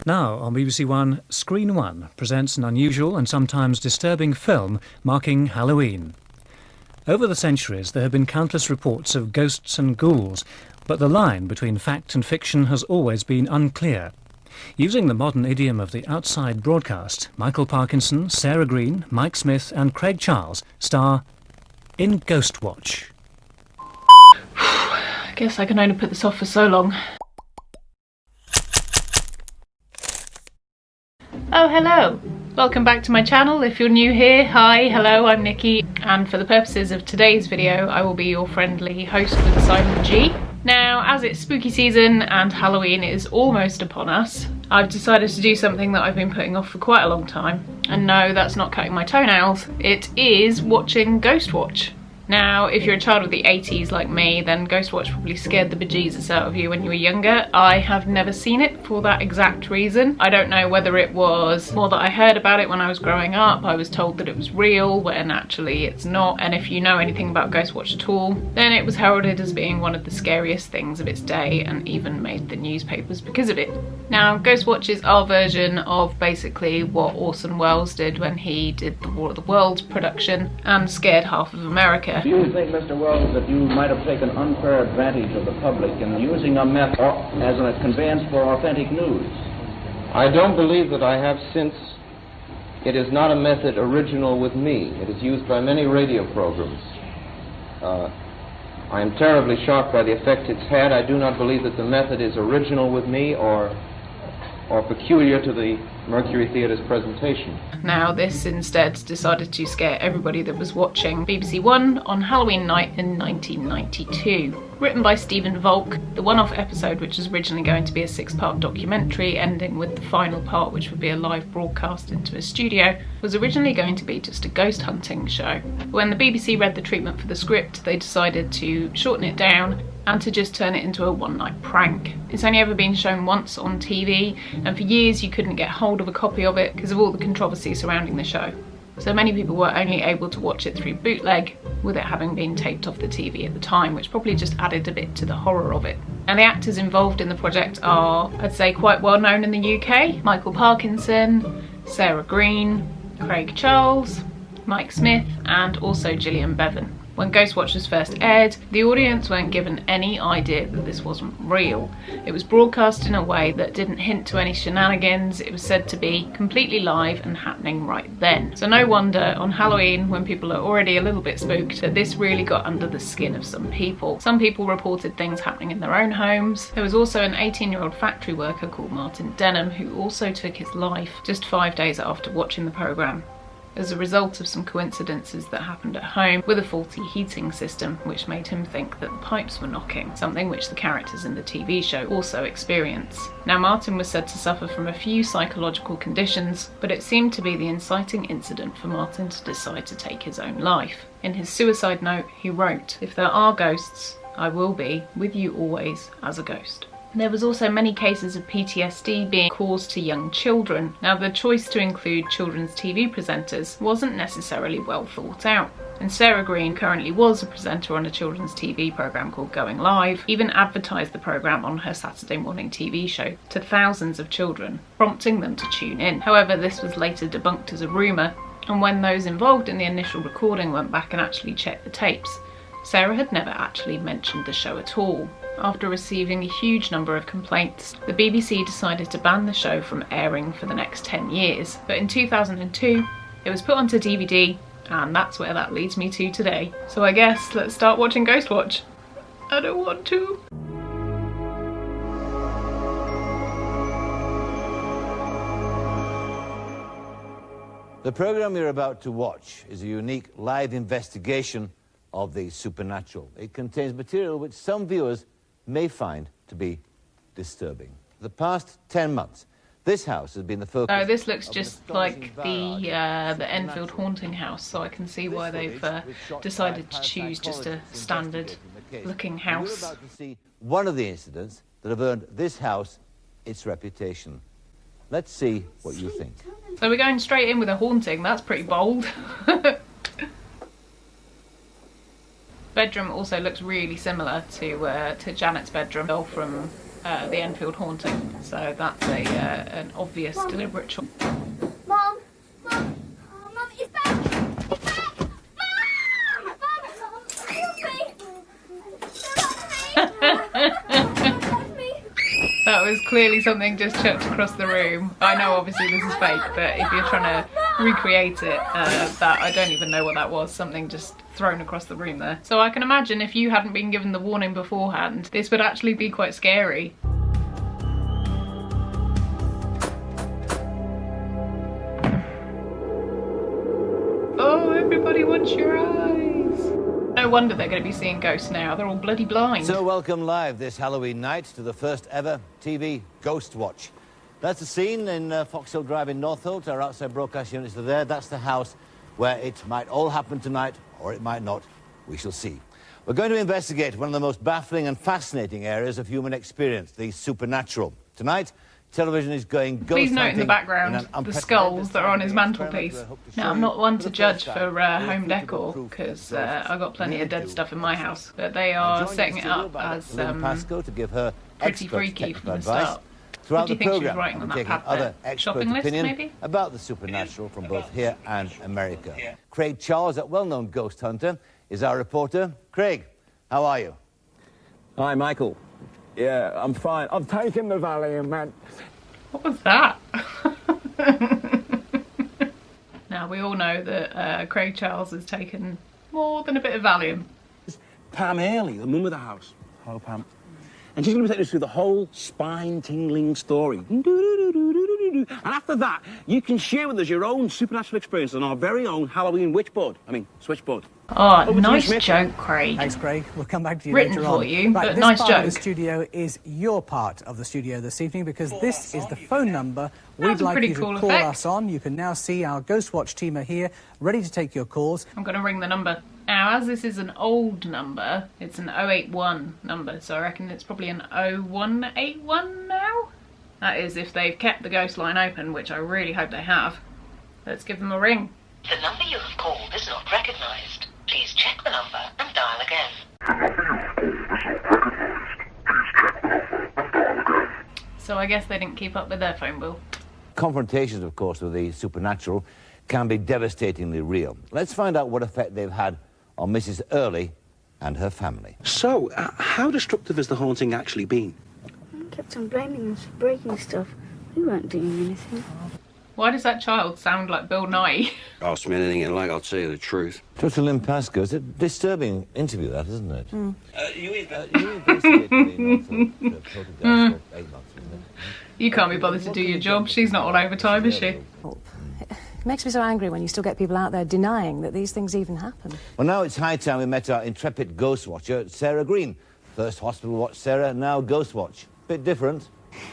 Now on BBC One, Screen One presents an unusual and sometimes disturbing film marking Halloween. Over the centuries there have been countless reports of ghosts and ghouls, but the line between fact and fiction has always been unclear. Using the modern idiom of the outside broadcast, Michael Parkinson, Sarah Green, Mike Smith and Craig Charles star in Ghostwatch. I guess I can only put this off for so long. Oh, hello! Welcome back to my channel. If you're new here, hi, hello, I'm Nikki, and for the purposes of today's video, I will be your friendly host with a silent G. Now, as it's spooky season and Halloween is almost upon us, I've decided to do something that I've been putting off for quite a long time. And no, that's not cutting my toenails, it is watching Ghostwatch. Now, if you're a child of the 80s like me, then Ghostwatch probably scared the bejesus out of you when you were younger. I have never seen it for that exact reason. I don't know whether it was more that I heard about it when I was growing up. I was told that it was real when actually it's not. And if you know anything about Ghostwatch at all, then it was heralded as being one of the scariest things of its day and even made the newspapers because of it. Now, Ghostwatch is our version of basically what Orson Welles did when he did the War of the Worlds production and scared half of America. Do you think, Mr. Wells, that you might have taken unfair advantage of the public in using a method as a conveyance for authentic news? I don't believe that I have, since it is not a method original with me. It is used by many radio programs. I am terribly shocked by the effect it's had. I do not believe that the method is original with me or peculiar to the Mercury Theatre's presentation. Now, this instead decided to scare everybody that was watching BBC One on Halloween night in 1992. Written by Stephen Volk, the one-off episode, which was originally going to be a 6-part documentary ending with the final part, which would be a live broadcast into a studio, was originally going to be just a ghost hunting show. When the BBC read the treatment for the script, they decided to shorten it down and to just turn it into a one-night prank. It's only ever been shown once on TV, and for years you couldn't get hold of a copy of it because of all the controversy surrounding the show. So many people were only able to watch it through bootleg, with it having been taped off the TV at the time, which probably just added a bit to the horror of it. And the actors involved in the project are, I'd say, quite well known in the UK. Michael Parkinson, Sarah Green, Craig Charles, Mike Smith, and also Gillian Bevan. When Ghostwatch was first aired, the audience weren't given any idea that this wasn't real. It was broadcast in a way that didn't hint to any shenanigans. It was said to be completely live and happening right then. So no wonder on Halloween, when people are already a little bit spooked, that this really got under the skin of some people. Some people reported things happening in their own homes. There was also an 18-year-old factory worker called Martin Denham who also took his life just 5 days after watching the programme, as a result of some coincidences that happened at home with a faulty heating system, which made him think that the pipes were knocking, something which the characters in the TV show also experience. Now, Martin was said to suffer from a few psychological conditions, but it seemed to be the inciting incident for Martin to decide to take his own life. In his suicide note, he wrote, "If there are ghosts, I will be with you always as a ghost." There was also many cases of PTSD being caused to young children. Now, the choice to include children's TV presenters wasn't necessarily well thought out. And Sarah Green currently was a presenter on a children's TV programme called Going Live, even advertised the programme on her Saturday morning TV show to thousands of children, prompting them to tune in. However, this was later debunked as a rumour, and when those involved in the initial recording went back and actually checked the tapes, Sarah had never actually mentioned the show at all. After receiving a huge number of complaints, the BBC decided to ban the show from airing for the next 10 years. But in 2002, it was put onto DVD, and that's where that leads me to today. So I guess let's start watching Ghostwatch. I don't want to. The programme you're about to watch is a unique live investigation of the supernatural. It contains material which some viewers may find to be disturbing. The past 10 months, this house has been the focus. Oh, this looks just like the Enfield haunting house, so I can see why they've decided to choose just a standard looking house. We're about to see one of the incidents that have earned this house its reputation. Let's see what you think. So we're going straight in with a haunting. That's pretty bold. Bedroom also looks really similar to Janet's bedroom from the Enfield haunting. So that's an obvious, deliberate choice. Mom! Mom! Oh, Mum, it's back! It's back! Mum! Mum! Help me! That was clearly something just chucked across the room. I know obviously this is fake, but if you're trying to recreate it, that I don't even know what that was. Something just thrown across the room there. So I can imagine if you hadn't been given the warning beforehand, this would actually be quite scary. Oh, everybody watch your eyes. No wonder they're going to be seeing ghosts now. They're all bloody blind. So welcome live this Halloween night to the first ever TV Ghostwatch. That's the scene in Foxhill Drive in Northolt. Our outside broadcast units are there. That's the house where it might all happen tonight, or it might not. We shall see. We're going to investigate one of the most baffling and fascinating areas of human experience, the supernatural. Tonight, television is going ghost Please note in hunting the background an the skulls that are on his mantelpiece. Now, I'm not one to judge for home decor, because I've got plenty of dead stuff in my house, but they are setting it up as to give her pretty freaky from the advice. start. Throughout What do the you think she was programme, writing on we're that taking pad other there? expert Shopping list, opinion maybe? about the supernatural from both here and America. Craig Charles, a well-known ghost hunter, is our reporter. Craig, how are you? Hi, Michael. Yeah, I'm fine. I've taken the Valium, man. What was that? Now, we all know that Craig Charles has taken more than a bit of Valium. Pam Haley, the mum of the house. Hello, Pam. And she's going to be taking us through the whole spine-tingling story. And after that, you can share with us your own supernatural experience on our very own Halloween witchboard. Switchboard. Oh, Over to nice you, Smith. joke, Craig. Thanks, Craig. We'll come back to you Written later for on. you, Right, but this nice part of the joke. studio is your part of the studio this evening because this is the phone number That's we'd a like pretty you to cool call effect. us on. You can now see our Ghostwatch team are here, ready to take your calls. I'm going to ring the number. Now, as this is an old number, it's an 081 number, so I reckon it's probably an 0181 now? That is, if they've kept the ghost line open, which I really hope they have. Let's give them a ring. The number you have called is not recognised. Please check the number and dial again. So I guess they didn't keep up with their phone bill. Confrontations, of course, with the supernatural can be devastatingly real. Let's find out what effect they've had on Mrs. Early and her family. So, how destructive has the haunting actually been? They kept on blaming us for breaking stuff. We weren't doing anything. Why does that child sound like Bill Nye? Ask me anything you like, I'll tell you the truth. Dr. Lynn Pascoe, it's a disturbing interview, that, isn't it? You You investigated the Northolt photograph for 8 months, wasn't it? You can't be bothered to do your job. She's not on overtime, is she? It makes me so angry when you still get people out there denying that these things even happen. Well, now it's high time we met our intrepid ghost watcher, Sarah Green. First hospital watch Sarah, now ghost watch. Bit different.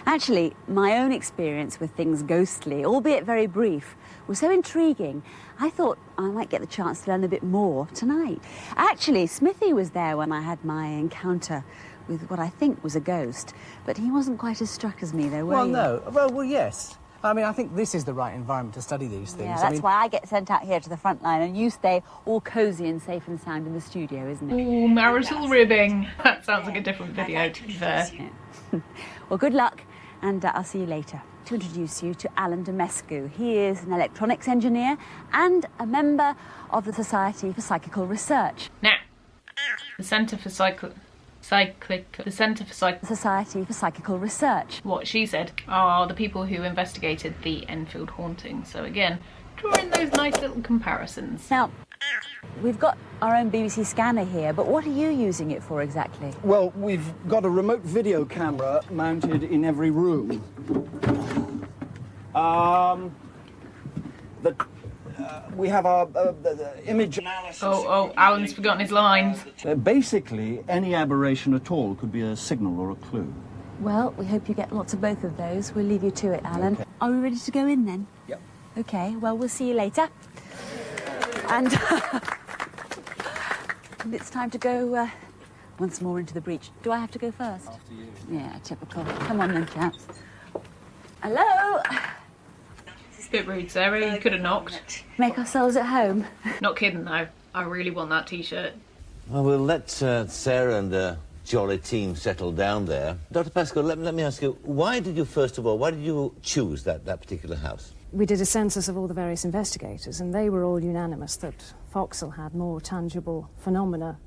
Actually, my own experience with things ghostly, albeit very brief, was so intriguing, I thought I might get the chance to learn a bit more tonight. Actually, Smithy was there when I had my encounter with what I think was a ghost, but he wasn't quite as struck as me, though, were Well, you? no. Well, yes. I mean, I think this is the right environment to study these things. Yeah, I that's mean, why I get sent out here to the front line and you stay all cosy and safe and sound in the studio, isn't it? Ooh, marital ribbing. That sounds like a different video, to be fair. Yeah. Well, good luck, and I'll see you later. To introduce you to Alan Demescu. He is an electronics engineer and a member of the Society for Psychical Research. Now, the Centre for Society for Psychical Research. What she said are the people who investigated the Enfield haunting. So again, drawing those nice little comparisons. Now, we've got our own BBC scanner here, but what are you using it for exactly? Well, we've got a remote video camera mounted in every room. We have our the image analysis. Oh, Alan's forgotten his lines. Basically, any aberration at all could be a signal or a clue. Well, we hope you get lots of both of those. We'll leave you to it, Alan. Okay. Are we ready to go in then? Yep. Okay, well, we'll see you later. And it's time to go once more into the breach. Do I have to go first? After you. Yeah, typical. Come on then, chaps. Hello? Bit rude, Sarah. You could have knocked. Make ourselves at home. Not kidding, though. I really want that T-shirt. Well, we'll let Sarah and jolly team settled down there. Dr. Pascoe, let me ask you, why did you choose that particular house? We did a census of all the various investigators, and they were all unanimous that Foxhill had more tangible phenomena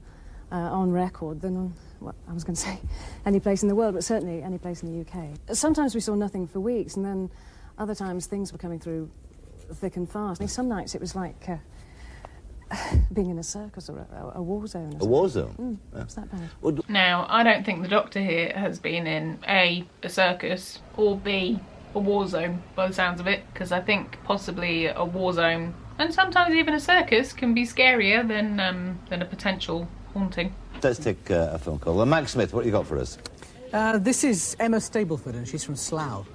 on record than, well, I was going to say any place in the world, but certainly any place in the UK. Sometimes we saw nothing for weeks, and then other times things were coming through thick and fast. And some nights it was like being in a circus or a war zone. A war zone? Yeah. It's that bad. Now, I don't think the Doctor here has been in A, a circus, or B, a war zone, by the sounds of it, because I think possibly a war zone, and sometimes even a circus, can be scarier than a potential haunting. Let's take a phone call. Well, Max Smith, what have you got for us? This is Emma Stableford, and she's from Slough.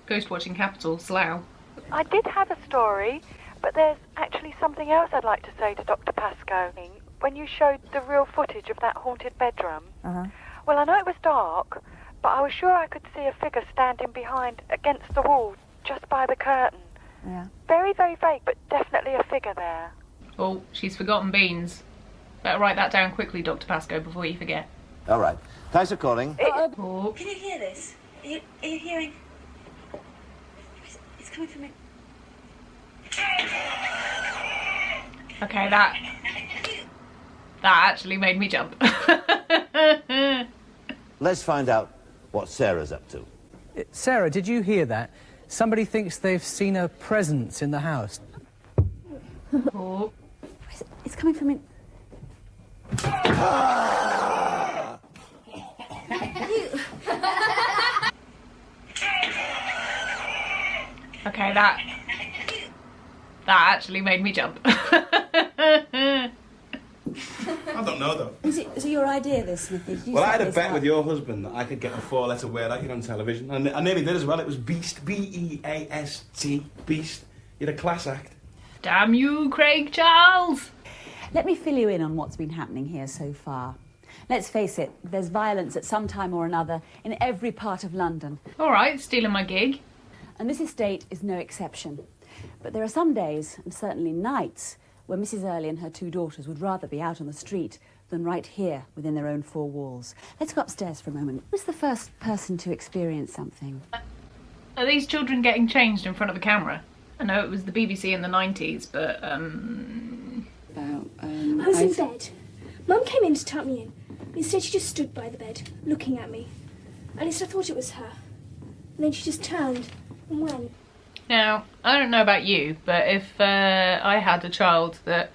Ghostwatching capital, Slough. I did have a story, but there's actually something else I'd like to say to Dr. Pascoe. When you showed the real footage of that haunted bedroom, well, I know it was dark, but I was sure I could see a figure standing behind, against the wall, just by the curtain. Yeah. Very, very vague, but definitely a figure there. Oh, she's forgotten beans. Better write that down quickly, Dr. Pascoe, before you forget. All right. Thanks for calling. Oh. Can you hear this? Are you hearing? It's coming from me. Okay, that actually made me jump. Let's find out what Sarah's up to. Sarah, did you hear that? Somebody thinks they've seen a presence in the house. Oh. It's coming from in... Okay, that actually made me jump. I don't know, though. Is it your idea, this, Smithy? Well, I had a bet with your husband that I could get a four-letter word out here on television. And I nearly did as well. It was Beast. B-E-A-S-T. Beast. You're a class act. Damn you, Craig Charles! Let me fill you in on what's been happening here so far. Let's face it, there's violence at some time or another in every part of London. All right, stealing my gig. And this estate is no exception. But there are some days, and certainly nights, where Mrs. Early and her two daughters would rather be out on the street than right here within their own four walls. Let's go upstairs for a moment. Who's the first person to experience something? Are these children getting changed in front of the camera? I know it was the BBC in the 90s, but, I was in bed. Mum came in to tuck me in. Instead, she just stood by the bed, looking at me. At least I thought it was her. And then she just turned and went. Now, I don't know about you, but if I had a child that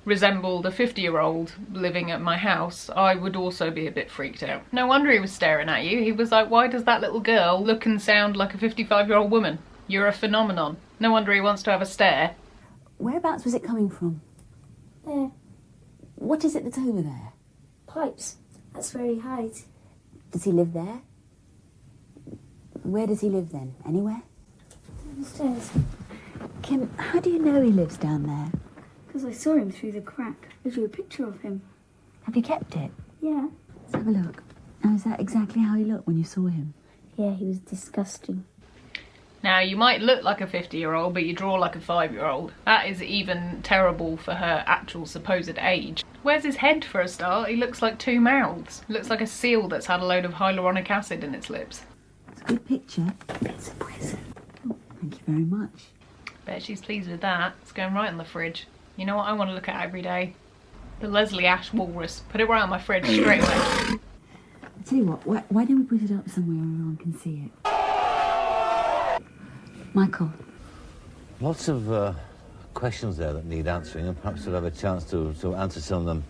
resembled a 50-year-old living at my house, I would also be a bit freaked out. No wonder he was staring at you. He was like, why does that little girl look and sound like a 55-year-old woman? You're a phenomenon. No wonder he wants to have a stare. Whereabouts was it coming from? There. What is it that's over there? Pipes. That's where he hides. Does he live there? Where does he live then? Anywhere? Downstairs. Kim, how do you know he lives down there? Because I saw him through the crack. I drew a picture of him. Have you kept it? Yeah. Let's have a look. Now, is that exactly how he looked when you saw him? Yeah, he was disgusting. Now, you might look like a 50-year-old, but you draw like a 5-year-old. That is even terrible for her actual supposed age. Where's his head, for a start? He looks like two mouths. Looks like a seal that's had a load of hyaluronic acid in its lips. It's a good picture. It's a present. Oh, thank you very much. Bet she's pleased with that. It's going right on the fridge. You know what I want to look at every day? The Leslie Ash walrus. Put it right on my fridge straight away. I tell you what, why don't we put it up somewhere where everyone can see it? Michael. Lots of questions there that need answering, and perhaps we'll have a chance to answer some of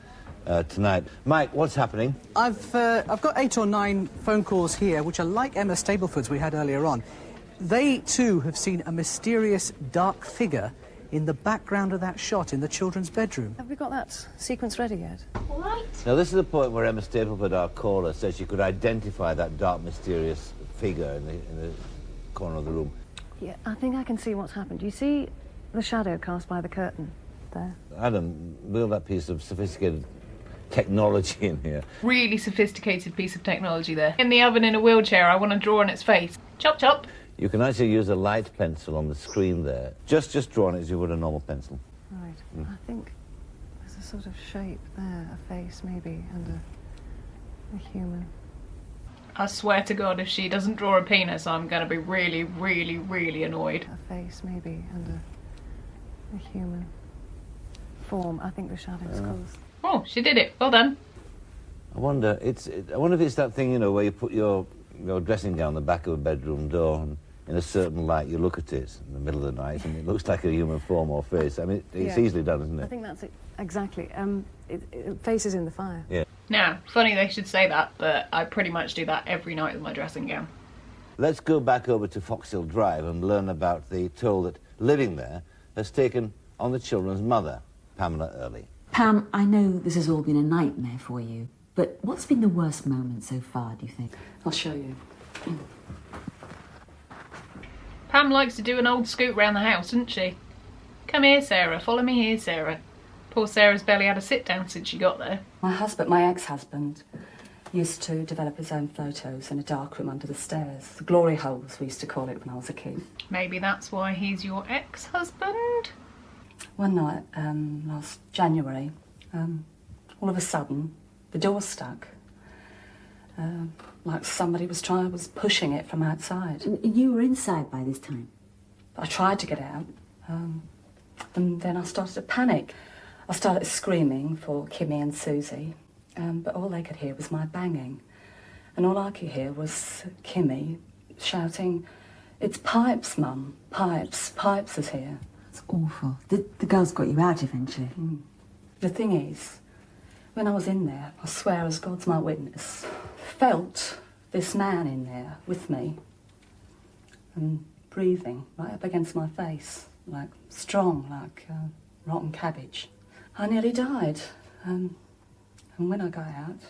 them tonight. Mike, what's happening? I've got 8 or 9 phone calls here, which are like Emma Stableford's we had earlier on. They, too, have seen a mysterious dark figure in the background of that shot in the children's bedroom. Have we got that sequence ready yet? All right. Now, this is the point where Emma Stableford, our caller, said she could identify that dark, mysterious figure in the corner of the room. Yeah, I think I can see what's happened. You see the shadow cast by the curtain there? Adam, wheel that piece of sophisticated technology in here. Really sophisticated piece of technology there. In the oven in a wheelchair, I want to draw on its face. Chop, chop. You can actually use a light pencil on the screen there. Just draw on it as you would a normal pencil. Right. I think there's a sort of shape there, a face maybe, and A human. I swear to God, if she doesn't draw a penis, I'm going to be really, really, really annoyed. A face, maybe, and a human form. I think the shadows caused. Oh, she did it. Well done. I wonder if it's that thing, you know, where you put your dressing gown on the back of a bedroom door, and in a certain light you look at it in the middle of the night, and it looks like a human form or face. I mean, it's easily done, isn't it? I think that's it. Exactly. Faces in the fire. Yeah. Now, funny they should say that, but I pretty much do that every night with my dressing gown. Let's go back over to Foxhill Drive and learn about the toll that living there has taken on the children's mother, Pamela Early. Pam, I know this has all been a nightmare for you, but what's been the worst moment so far, do you think? I'll show you. Pam likes to do an old scoot round the house, doesn't she? Come here, Sarah. Follow me here, Sarah. Poor Sarah's barely had a sit-down since she got there. My ex-husband, used to develop his own photos in a dark room under the stairs. The glory holes, we used to call it when I was a kid. Maybe that's why he's your ex-husband? One night, last January, all of a sudden, the door stuck. Like somebody was pushing it from outside. And you were inside by this time? I tried to get out, and then I started to panic. I started screaming for Kimmy and Susie, but all they could hear was my banging. And all I could hear was Kimmy shouting, "It's Pipes, Mum. Pipes. Pipes is here." It's awful. The girls got you out eventually. The thing is, when I was in there, I swear as God's my witness, felt this man in there with me and breathing right up against my face, like strong, like rotten cabbage. I nearly died. And when I got out,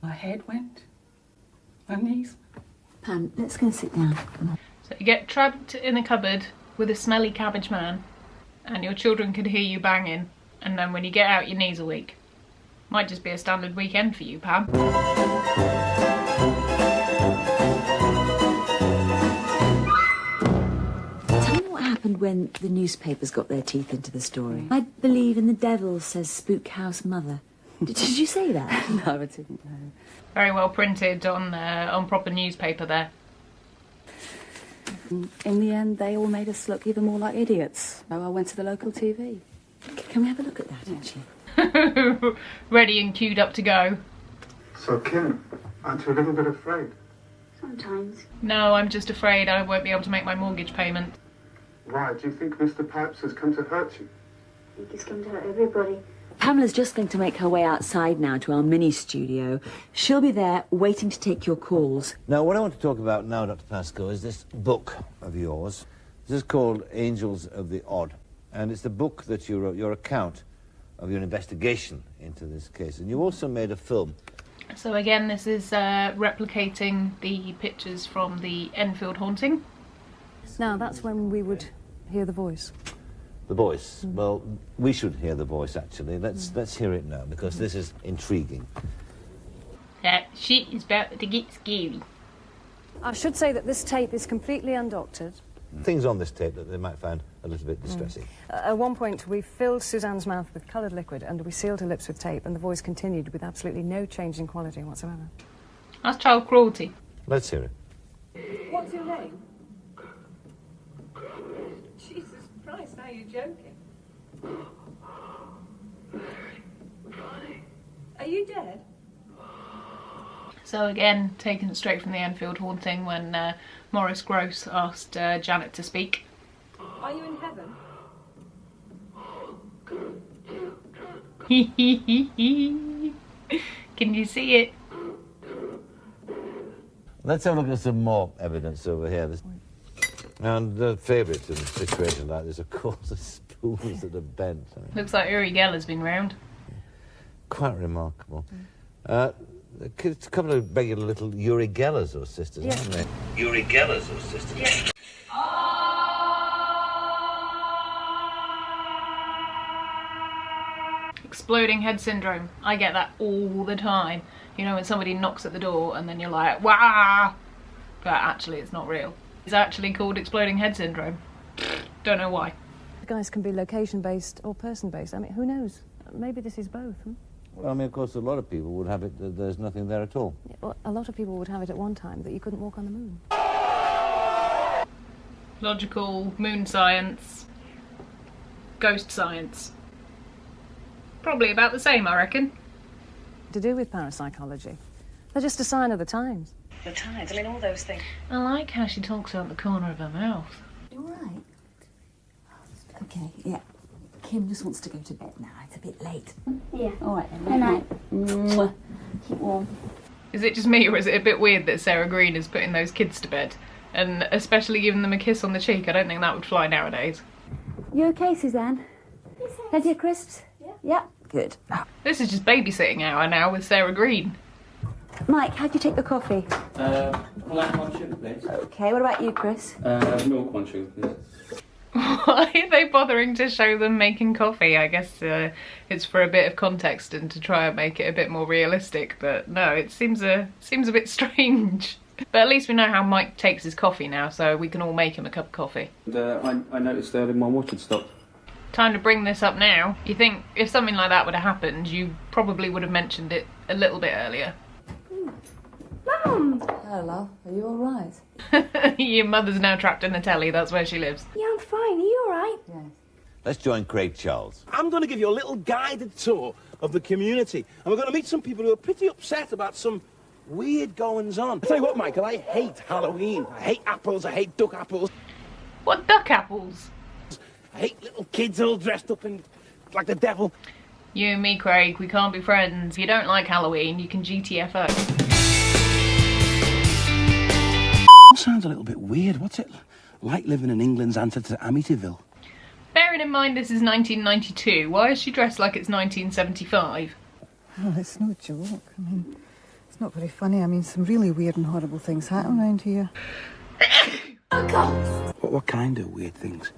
my head went, my knees. Pam, let's go and sit down. Come on. So you get trapped in a cupboard with a smelly cabbage man, and your children could hear you banging, and then when you get out, your knees are weak. Might just be a standard weekend for you, Pam. When the newspapers got their teeth into the story. I believe in the devil, says Spook House Mother. Did you say that? No, I didn't know. Very well printed on proper newspaper there. In the end, they all made us look even more like idiots. So I went to the local TV. Can we have a look at that, actually? Ready and queued up to go. So, Kim, aren't you a little bit afraid? Sometimes. No, I'm just afraid I won't be able to make my mortgage payment. Why? Do you think Mr. Pipes has come to hurt you? I think he's come to hurt everybody. Pamela's just going to make her way outside now to our mini studio. She'll be there waiting to take your calls. Now, what I want to talk about now, Dr. Pascoe, is this book of yours. This is called Angels of the Odd, and it's the book that you wrote, your account of your investigation into this case. And you also made a film. So again, this is replicating the pictures from the Enfield haunting. Now, that's when we would hear the voice. The voice. Well, we should hear the voice, actually. Let's hear it now, because this is intriguing. That shit is about to get scary. I should say that this tape is completely undoctored. Things on this tape that they might find a little bit distressing. At one point, we filled Suzanne's mouth with coloured liquid and we sealed her lips with tape, and the voice continued with absolutely no change in quality whatsoever. That's child cruelty. Let's hear it. What's your name? Jesus Christ, now you're joking. Are you dead? So again, taken straight from the Enfield haunting when Maurice Grosse asked Janet to speak. Are you in heaven? Can you see it? Let's have a look at some more evidence over here. And the favourite in a situation like this, of course, the spoons that are bent. Looks like Uri Geller's been round. Quite remarkable. A couple of regular little Uri Gellers or sisters, haven't they? Uri Gellers or sisters. Yeah. Exploding head syndrome. I get that all the time. You know, when somebody knocks at the door and then you're like, wah! But actually it's not real. It's actually called exploding head syndrome. Don't know why. The guys can be location-based or person-based. I mean, who knows? Maybe this is both. Well, I mean, of course, a lot of people would have it that there's nothing there at all. Yeah, well, a lot of people would have it at one time that you couldn't walk on the moon. Logical, moon science, ghost science. Probably about the same, I reckon. To do with parapsychology. They're just a sign of the times. The tides, I mean, all those things. I like how she talks out the corner of her mouth. You all right? Okay, yeah. Kim just wants to go to bed now. It's a bit late. Yeah. All right then. Good night. Mwah. Keep warm. Is it just me, or is it a bit weird that Sarah Green is putting those kids to bed? And especially giving them a kiss on the cheek. I don't think that would fly nowadays. You okay, Suzanne? Plenty of crisps? Yeah. Yeah. Good. This is just babysitting hour now with Sarah Green. Mike, how'd you take the coffee? Black one sugar, please. Okay, what about you, Chris? Milk one sugar, please. Why are they bothering to show them making coffee? I guess it's for a bit of context and to try and make it a bit more realistic, but no, it seems a bit strange. But at least we know how Mike takes his coffee now, so we can all make him a cup of coffee. And, I noticed that my watch had stopped. Time to bring this up now. You think if something like that would have happened, you probably would have mentioned it a little bit earlier. Mum! Hello, are you all right? Your mother's now trapped in the telly, that's where she lives. Yeah, I'm fine. Are you all right? Yes. Let's join Craig Charles. I'm going to give you a little guided tour of the community, and we're going to meet some people who are pretty upset about some weird goings-on. I tell you what, Michael, I hate Halloween. I hate apples, I hate duck apples. What duck apples? I hate little kids all dressed up in like the devil. You and me, Craig, we can't be friends. If you don't like Halloween, you can GTFO. Sounds a little bit weird. What's it like living in England's answer to Amityville? Bearing in mind this is 1992, why is she dressed like it's 1975? Oh, it's no joke. I mean, it's not very funny. I mean, some really weird and horrible things happen around here. Oh, God! What kind of weird things?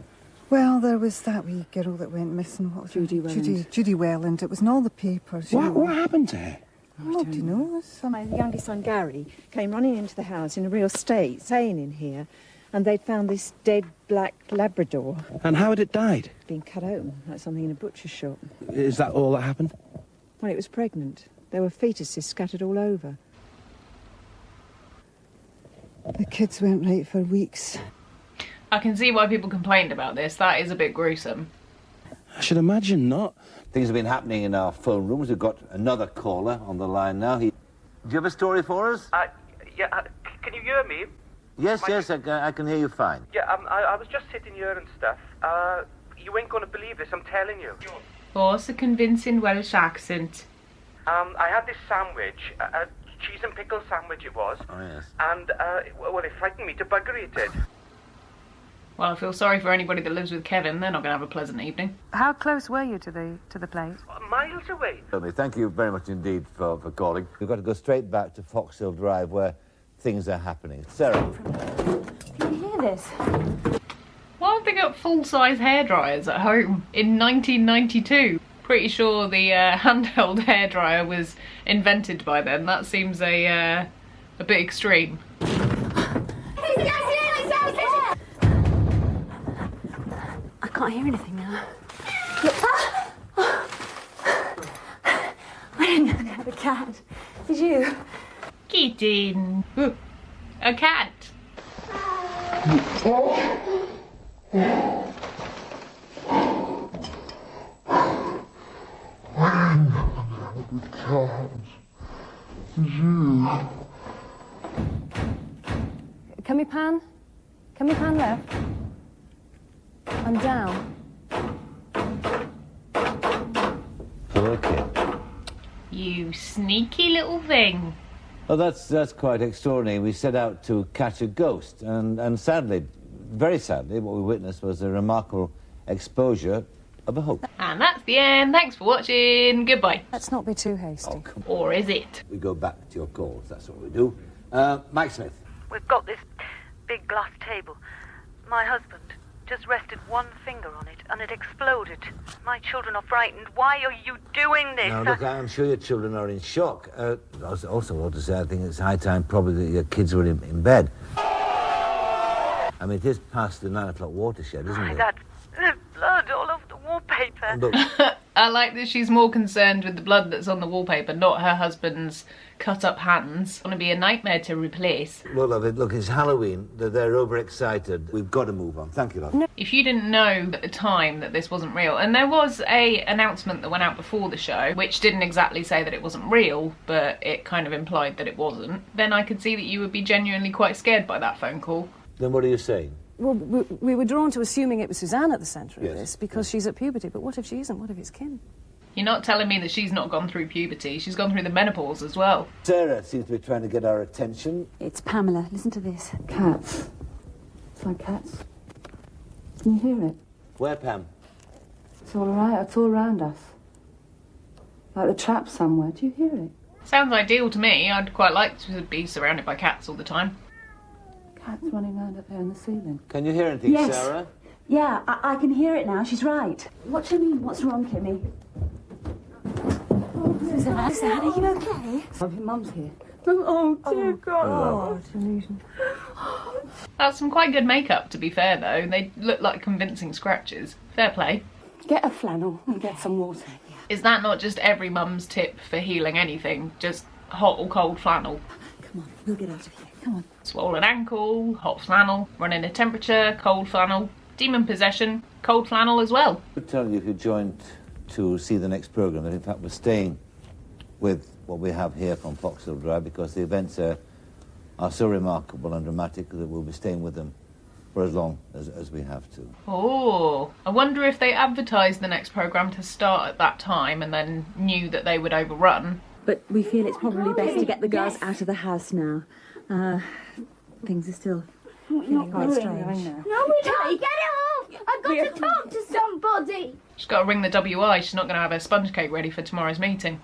Well, there was that wee girl that went missing. What was Judy Welland. Judy Welland. It was in all the papers. What happened to her? Oh, do you know? My youngest son, Gary, came running into the house in a real state, saying in here, and they'd found this dead black Labrador. And how had it died? Been cut open, like something in a butcher's shop. Is that all that happened? Well, it was pregnant. There were fetuses scattered all over. The kids went right for weeks. I can see why people complained about this. That is a bit gruesome. I should imagine not. Things have been happening in our phone rooms. We've got another caller on the line now. Do you have a story for us? Yeah, can you hear me? Yes, I can hear you fine. Yeah, I was just sitting here and stuff. You ain't gonna believe this, I'm telling you. What's a convincing Welsh accent? I had this sandwich, a cheese and pickle sandwich it was. Oh, yes. And, well, it frightened me to buggery, it did. Well, I feel sorry for anybody that lives with Kevin. They're not going to have a pleasant evening. How close were you to the place? Miles away. Thank you very much indeed for calling. We've got to go straight back to Foxhill Drive where things are happening. Sarah. Can you hear this? Why have they got full-size hairdryers at home in 1992? Pretty sure the handheld hairdryer was invented by then. That seems a bit extreme. I can't hear anything now. I didn't know they had a cat. Did you? Kitten. A cat. Can we pan? Can we pan left? And down. Okay. You sneaky little thing. Well, that's quite extraordinary. We set out to catch a ghost, and sadly, very sadly, what we witnessed was a remarkable exposure of a hoax. And that's the end. Thanks for watching. Goodbye. Let's not be too hasty. Or is it? We go back to your calls. That's what we do. Mike Smith. We've got this big glass table. My husband just rested one finger on it and it exploded. My children are frightened. Why are you doing this? Now, look, I'm sure your children are in shock. I also want to say I think it's high time probably that your kids were in bed. I mean, it is past the 9 o'clock watershed, isn't it? That's blood all over the wallpaper. Look, I like that she's more concerned with the blood that's on the wallpaper, not her husband's cut-up hands. It's going to be a nightmare to replace. well, love, look, it's Halloween. They're overexcited. We've got to move on. Thank you, love. If you didn't know at the time that this wasn't real, and there was a announcement that went out before the show, which didn't exactly say that it wasn't real, but it kind of implied that it wasn't, then I could see that you would be genuinely quite scared by that phone call. Then what are you saying? Well, we were drawn to assuming it was Suzanne at the centre Yes. of this because she's at puberty, but what if she isn't? What if it's Kim? You're not telling me that she's not gone through puberty. She's gone through the menopause as well. Sarah seems to be trying to get our attention. It's Pamela. Listen to this. Cats. It's like cats. Can you hear it? Where, Pam? It's all right. It's all around us. Like the trap somewhere. Do you hear it? Sounds ideal to me. I'd quite like to be surrounded by cats all the time. Cats running around up there in the ceiling. Can you hear anything, Yes. Sarah? Yeah, I can hear it now. She's right. What do you mean? What's wrong, Kimmy? Suzanne, are you okay? Mum's here. Oh, dear God. That's some quite good makeup, to be fair, though. They look like convincing scratches. Fair play. Get a flannel and get some water. Is that not just every mum's tip for healing anything? Just hot or cold flannel? Come on, we'll get out of here. Come on. Swollen ankle, hot flannel, running a temperature, cold flannel, demon possession, cold flannel as well. I would tell you if you joined to see the next programme that in fact we're staying with what we have here from Foxhill Drive because the events are so remarkable and dramatic that we'll be staying with them for as long as we have to. Oh, I wonder if they advertised the next programme to start at that time and then knew that they would overrun. But we feel it's probably best to get the girls out of the house now. Things are still feeling quite strange. No, we don't. Get it off! I've got to talk to somebody. She's got to ring the WI. She's not going to have her sponge cake ready for tomorrow's meeting.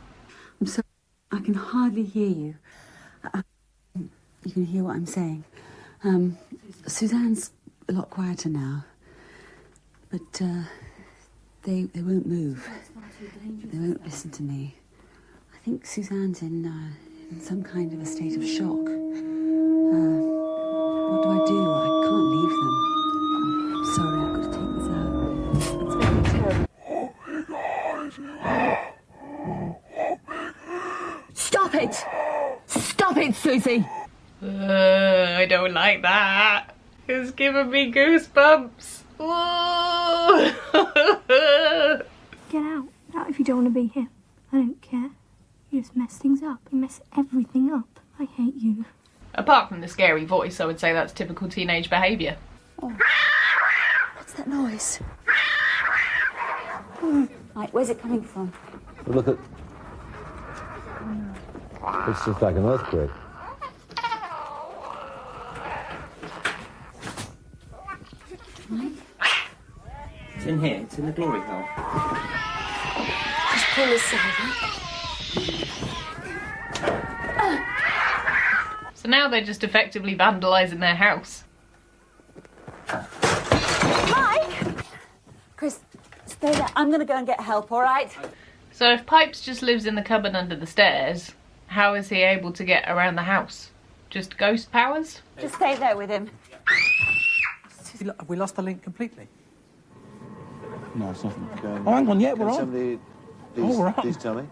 I'm sorry, I can hardly hear you. You can hear what I'm saying. Suzanne's a lot quieter now, but they won't move. They won't listen to me. I think Suzanne's in some kind of a state of shock. What do I do? I can't leave them. I'm sorry, I've got to take this out. It's very terrible. Stop it! Stop it, Susie! I don't like that. It's giving me goosebumps. Get out. Out if you don't want to be here. I don't care. You just mess things up. You mess everything up. I hate you. Apart from the scary voice, I would say that's typical teenage behaviour. Oh. What's that noise? Right, where's it coming from? Look at... It's just like an earthquake. It's in here. It's in the glory hole. Just pull this side. So now they're just effectively vandalising their house. Mike! Chris, stay there. I'm going to go and get help, all right? So if Pipes just lives in the cupboard under the stairs, how is he able to get around the house? Just ghost powers? Just stay there with him. Have we lost the link completely? No, it's nothing. Oh, hang on, yeah, we're on. Somebody please tell me.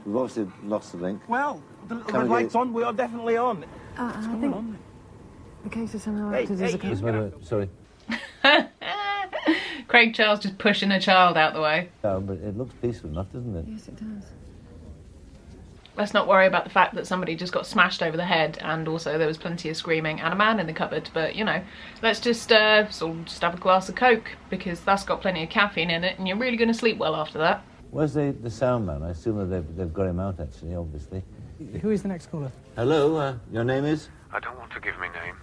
We've obviously lost the link. Well, the red light's on. We are definitely on. I think the case is somehow acted as a Just wait a minute, sorry. Craig Charles just pushing a child out the way. No, but it looks peaceful enough, doesn't it? Yes, it does. Let's not worry about the fact that somebody just got smashed over the head and also there was plenty of screaming and a man in the cupboard, but you know, let's just just have a glass of Coke because that's got plenty of caffeine in it and you're really going to sleep well after that. Where's the sound man? I assume that they've got him out actually, obviously. Who is the next caller? Hello, your name is? I don't want to give my name,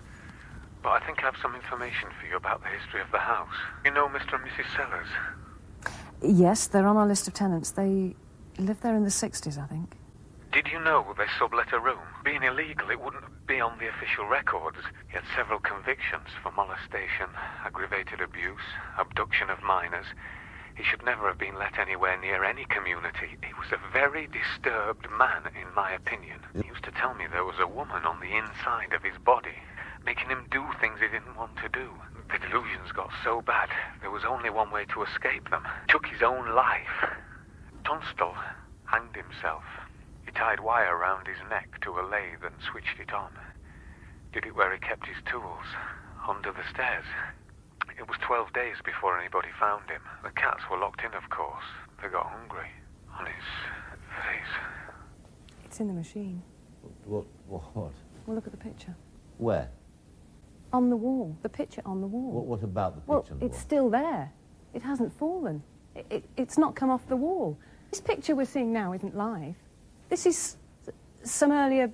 but I think I have some information for you about the history of the house. You know Mr. and Mrs. Sellers? Yes, they're on our list of tenants. They lived there in the 60s, I think. Did you know they sublet a room? Being illegal, it wouldn't be on the official records. He had several convictions for molestation, aggravated abuse, abduction of minors. He should never have been let anywhere near any community. He was a very disturbed man, in my opinion. He used to tell me there was a woman on the inside of his body, making him do things he didn't want to do. They delusions got so bad, there was only one way to escape them. Took his own life. Tunstall hanged himself. He tied wire around his neck to a lathe and switched it on. Did it where he kept his tools, under the stairs. It was 12 days before anybody found him. The cats were locked in, of course. They got hungry. On his face. It's in the machine. What? Well, look at the picture. Where? On the wall. The picture on the wall. What about the picture Well, on the it's wall? still there. It hasn't fallen. It's not come off the wall. This picture we're seeing now isn't live. This is some earlier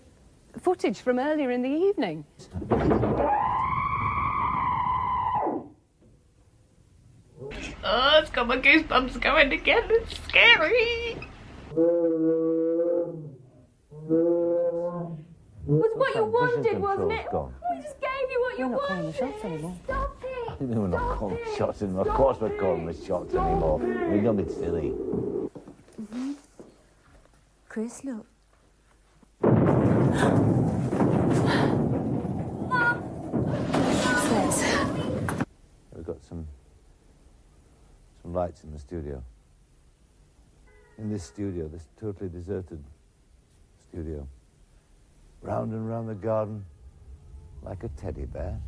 footage from earlier in the evening. Oh, it's got my goosebumps going again. It's scary. Was what you wanted, wasn't it? Gone. We just gave you what you We're not calling wanted. the shots anymore. Stop it. We're not calling the shots anymore. Of course we're calling the shots anymore. We're going to be silly. Chris, look. We've got some lights in the studio. In this studio, this totally deserted studio. Round and round the garden, like a teddy bear.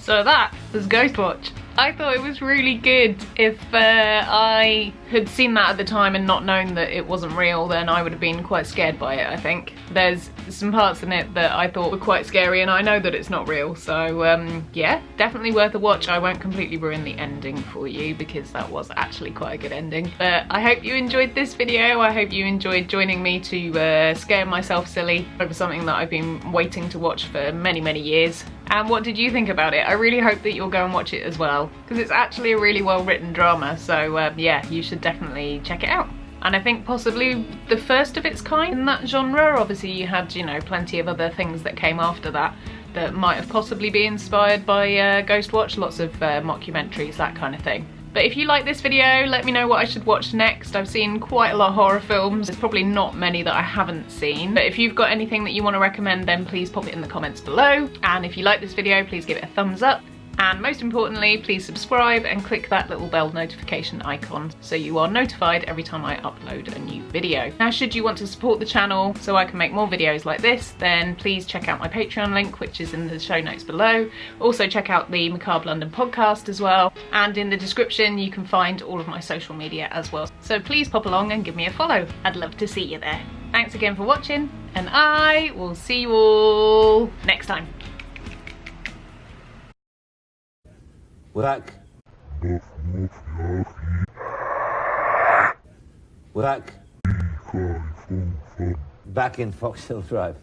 So that was Ghostwatch. I thought it was really good. If I had seen that at the time and not known that it wasn't real, then I would have been quite scared by it, I think. There's some parts in it that I thought were quite scary, and I know that it's not real, so yeah, definitely worth a watch. I won't completely ruin the ending for you because that was actually quite a good ending. But I hope you enjoyed this video. I hope you enjoyed joining me to scare myself silly over something that I've been waiting to watch for many, many years. And what did you think about it? I really hope that you'll go and watch it as well, because it's actually a really well written drama, so yeah, you should definitely check it out. And I think possibly the first of its kind in that genre. Obviously you had, you know, plenty of other things that came after that that might have possibly been inspired by Ghostwatch, lots of mockumentaries, that kind of thing. But if you like this video, let me know what I should watch next. I've seen quite a lot of horror films. There's probably not many that I haven't seen. But if you've got anything that you want to recommend, then please pop it in the comments below. And if you like this video, please give it a thumbs up. And most importantly, please subscribe and click that little bell notification icon so you are notified every time I upload a new video. Now, should you want to support the channel so I can make more videos like this, then please check out my Patreon link, which is in the show notes below. Also check out the Macabre London podcast as well. And in the description, you can find all of my social media as well. So please pop along and give me a follow. I'd love to see you there. Thanks again for watching, and I will see you all next time. We're back. We're back. Back in Foxhill Drive.